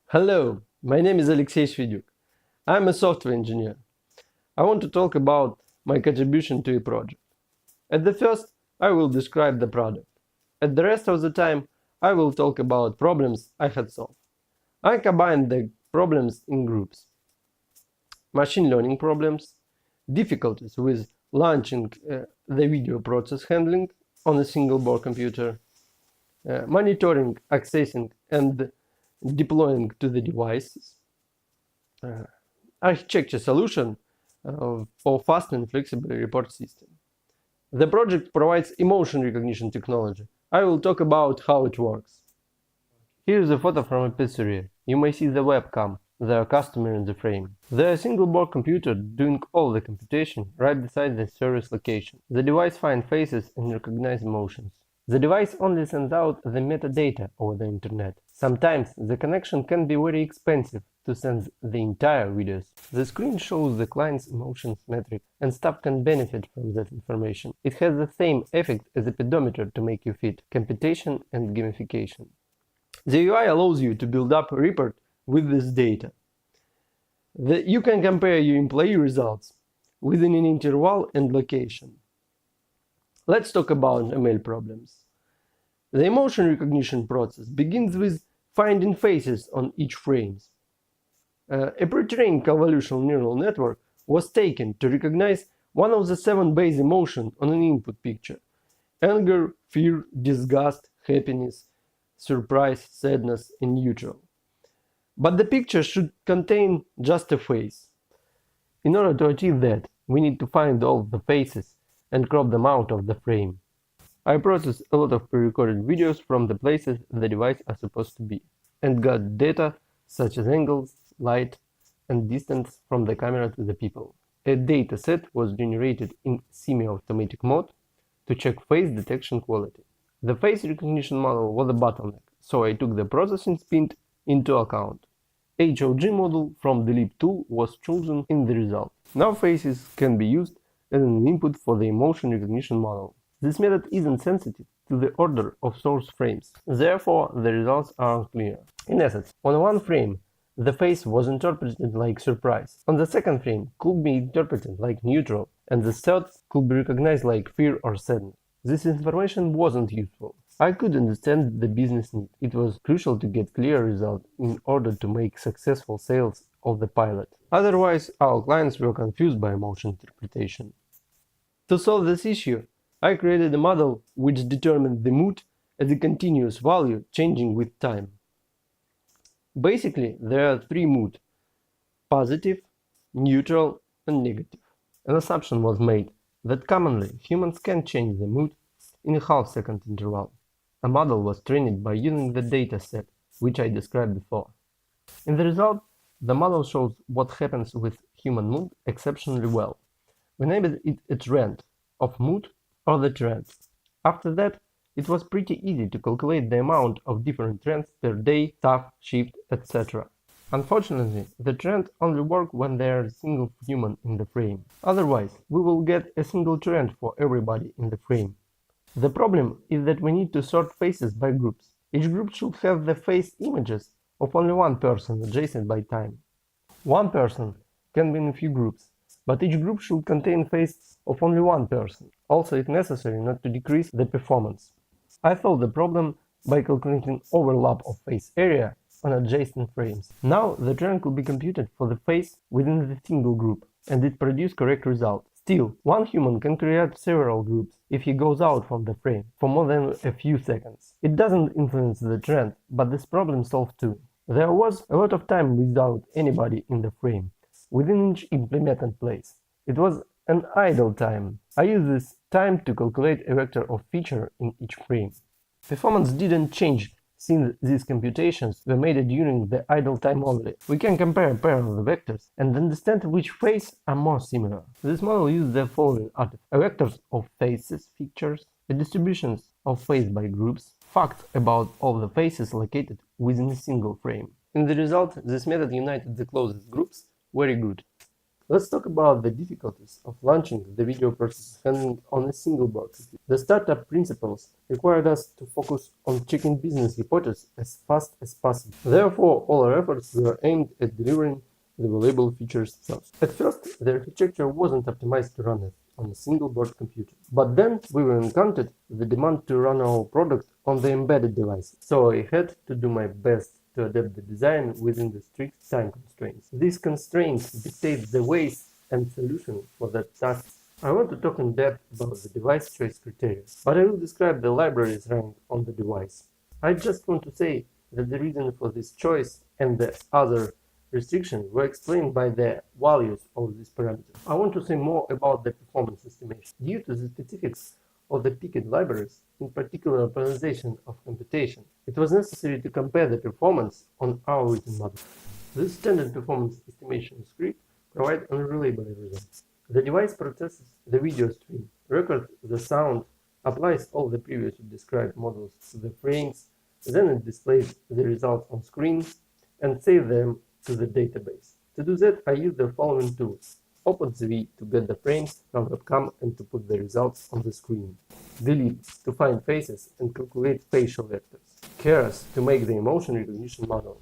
Hello, my name is Alexey Shvedyuk. I'm a software engineer. I want to talk about my contribution to a project. At the first, I will describe the product. At the rest of the time, I will talk about problems I had solved. I combined the problems in groups. Machine learning problems, difficulties with launching the video process handling on a single board computer, monitoring, accessing, and deploying to the devices, architecture solution for fast and flexible report system. The project provides emotion recognition technology. I will talk about how it works. Here is a photo from a pizzeria. You may see the webcam, their customer in the frame. There is a single board computer doing all the computation right beside the service location. The device finds faces and recognizes emotions. The device only sends out the metadata over the internet. Sometimes the connection can be very expensive to send the entire videos. The screen shows the client's emotions metric, and staff can benefit from that information. It has the same effect as a pedometer to make you fit, computation and gamification. The UI allows you to build up a report with this data. You can compare your employee results within an interval and location. Let's talk about ML problems. The emotion recognition process begins with finding faces on each frame. A pre-trained convolutional neural network was taken to recognize one of the 7 base emotions on an input picture: anger, fear, disgust, happiness, surprise, sadness, and neutral. But the picture should contain just a face. In order to achieve that, we need to find all the faces and crop them out of the frame. I processed a lot of pre-recorded videos from the places the device are supposed to be, and got data such as angles, light, and distance from the camera to the people. A dataset was generated in semi-automatic mode to check face detection quality. The face recognition model was a bottleneck, so I took the processing speed into account. HOG model from the LEAP tool was chosen in the result. Now faces can be used as an input for the emotion recognition model. This method isn't sensitive to the order of source frames, therefore the results are unclear. In essence, on one frame, the face was interpreted like surprise, on the second frame could be interpreted like neutral, and the third could be recognized like fear or sadness. This information wasn't useful. I could understand the business need. It was crucial to get clear results in order to make successful sales of the pilot. Otherwise, our clients were confused by emotion interpretation. To solve this issue, I created a model which determined the mood as a continuous value changing with time. Basically, there are 3 moods: positive, neutral, and negative. An assumption was made that commonly humans can change the mood in a half-second interval. A model was trained by using the data set, which I described before. In the result, the model shows what happens with human mood exceptionally well. We named it a trend of mood or the trend. After that, it was pretty easy to calculate the amount of different trends per day, staff, shift, etc. Unfortunately, the trend only works when there is a single human in the frame. Otherwise, we will get a single trend for everybody in the frame. The problem is that we need to sort faces by groups. Each group should have the face images of only one person adjacent by time. One person can be in a few groups, but each group should contain face of only one person. Also, it's necessary not to decrease the performance. I solved the problem by calculating overlap of face area on adjacent frames. Now the trend could be computed for the face within the single group, and it produced correct result. Still, one human can create several groups if he goes out from the frame for more than a few seconds. It doesn't influence the trend, but this problem solved too. There was a lot of time without anybody in the frame, within each implemented place. It was an idle time. I used this time to calculate a vector of feature in each frame. Performance didn't change since these computations were made during the idle time only. We can compare a pair of the vectors and understand which faces are more similar. This model uses the following artifacts: a vectors of faces, features, the distributions of face by groups, facts about all the faces located within a single frame. In the result, this method united the closest groups very good. Let's talk about the difficulties of launching the video process handling on a single board. The startup principles required us to focus on checking business hypotheses as fast as possible. Therefore, all our efforts were aimed at delivering the valuable features first. At first, the architecture wasn't optimized to run it on a single board computer. But then we were encountered the demand to run our product on the embedded devices. So I had to do my best to adapt the design within the strict time constraints. These constraints dictate the ways and solution for that task. I want to talk in depth about the device choice criteria, but I will describe the libraries running on the device. I just want to say that the reason for this choice and the other restrictions were explained by the values of these parameters. I want to say more about the performance estimation. Due to the specifics of the picked libraries, in particular optimization of computation, it was necessary to compare the performance on our written model. This standard performance estimation script provides unreliable results. The device processes the video stream, records the sound, applies all the previously described models to the frames, then it displays the results on screen and saves them to the database. To do that, I use the following tools. OpenCV to get the frames from webcam and to put the results on the screen. Delete to find faces and calculate facial vectors. Keras to make the emotion recognition model.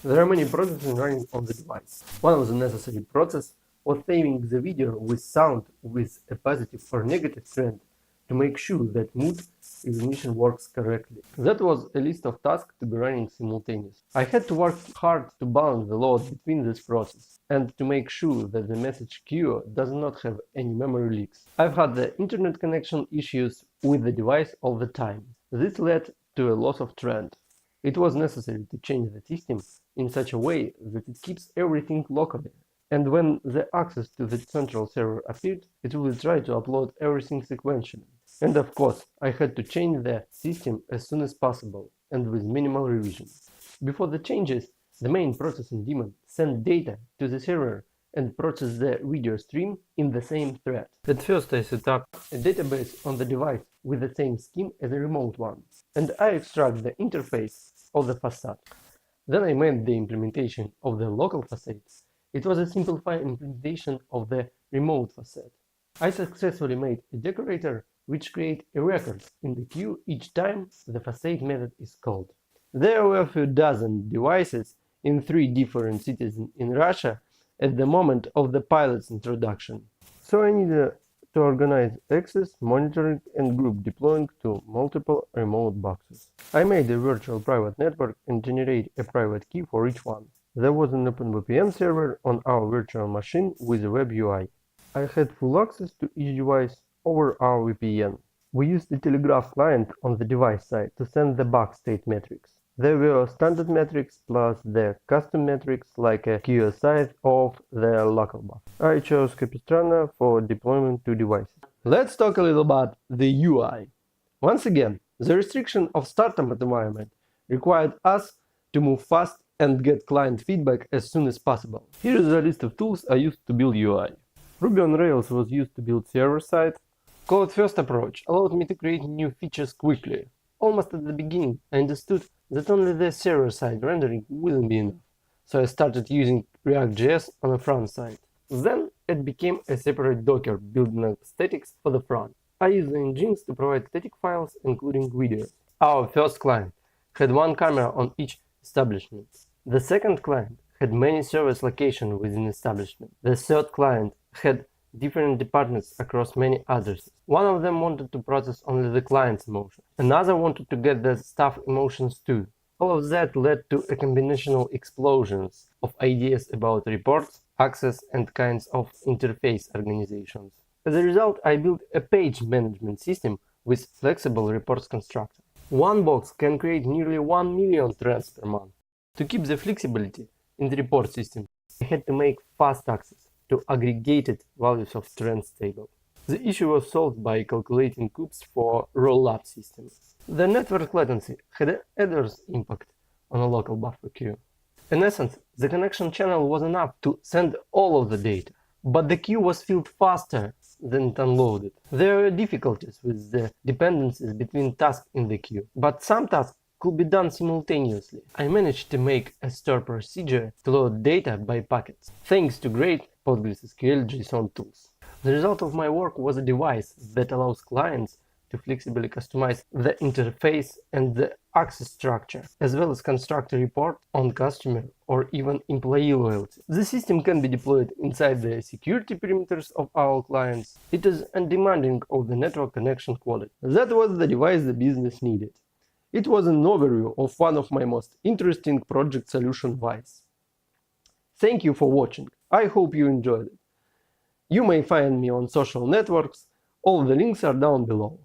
There are many processes running on the device. One of the necessary processes was saving the video with sound with a positive or negative trend to make sure that mood recognition works correctly. That was a list of tasks to be running simultaneously. I had to work hard to balance the load between this process and to make sure that the message queue does not have any memory leaks. I've had the internet connection issues with the device all the time. This led to a loss of trend. It was necessary to change the system in such a way that it keeps everything locally. And when the access to the central server appeared, it will try to upload everything sequentially. And of course, I had to change the system as soon as possible and with minimal revisions. Before the changes, the main processing daemon sent data to the server and processed the video stream in the same thread. At first I set up a database on the device with the same scheme as a remote one, and I extract the interface of the facade. Then I made the implementation of the local facade. It was a simplified implementation of the remote facade. I successfully made a decorator which creates a record in the queue each time the facade method is called. There were a few dozen devices in 3 different cities in Russia at the moment of the pilot's introduction. So I needed to organize access, monitoring and group deploying to multiple remote boxes. I made a virtual private network and generated a private key for each one. There was an OpenVPN server on our virtual machine with a web UI. I had full access to each device over our VPN. We used the Telegraph client on the device side to send the box state metrics. There were standard metrics plus the custom metrics like a queue size of the local box. I chose Capistrano for deployment to devices. Let's talk a little about the UI. Once again, the restriction of startup environment required us to move fast and get client feedback as soon as possible. Here is a list of tools I used to build UI. Ruby on Rails was used to build server-side. Code-first approach allowed me to create new features quickly. Almost at the beginning, I understood that only the server-side rendering wouldn't be enough, so I started using React.js on the front side. Then it became a separate Docker building statics for the front. I used the engines to provide static files, including videos. Our first client had one camera on each establishment. The second client had many service locations within establishment. The third client had different departments across many addresses. One of them wanted to process only the client's emotions. Another wanted to get the staff emotions too. All of that led to a combinational explosions of ideas about reports, access and kinds of interface organizations. As a result, I built a page management system with flexible reports constructor. One box can create nearly 1 million trends per month. To keep the flexibility in the report system, I had to make fast access to aggregated values of trends table. The issue was solved by calculating cubes for roll-up systems. The network latency had an adverse impact on a local buffer queue. In essence, the connection channel was enough to send all of the data, but the queue was filled faster than it unloaded. There were difficulties with the dependencies between tasks in the queue, but some tasks could be done simultaneously. I managed to make a store procedure to load data by packets. Thanks to great PostgreSQL JSON tools. The result of my work was a device that allows clients to flexibly customize the interface and the access structure, as well as construct a report on customer or even employee loyalty. The system can be deployed inside the security perimeters of our clients. It is undemanding of the network connection quality. That was the device the business needed. It was an overview of one of my most interesting project solution whys. Thank you for watching. I hope you enjoyed it. You may find me on social networks. All the links are down below.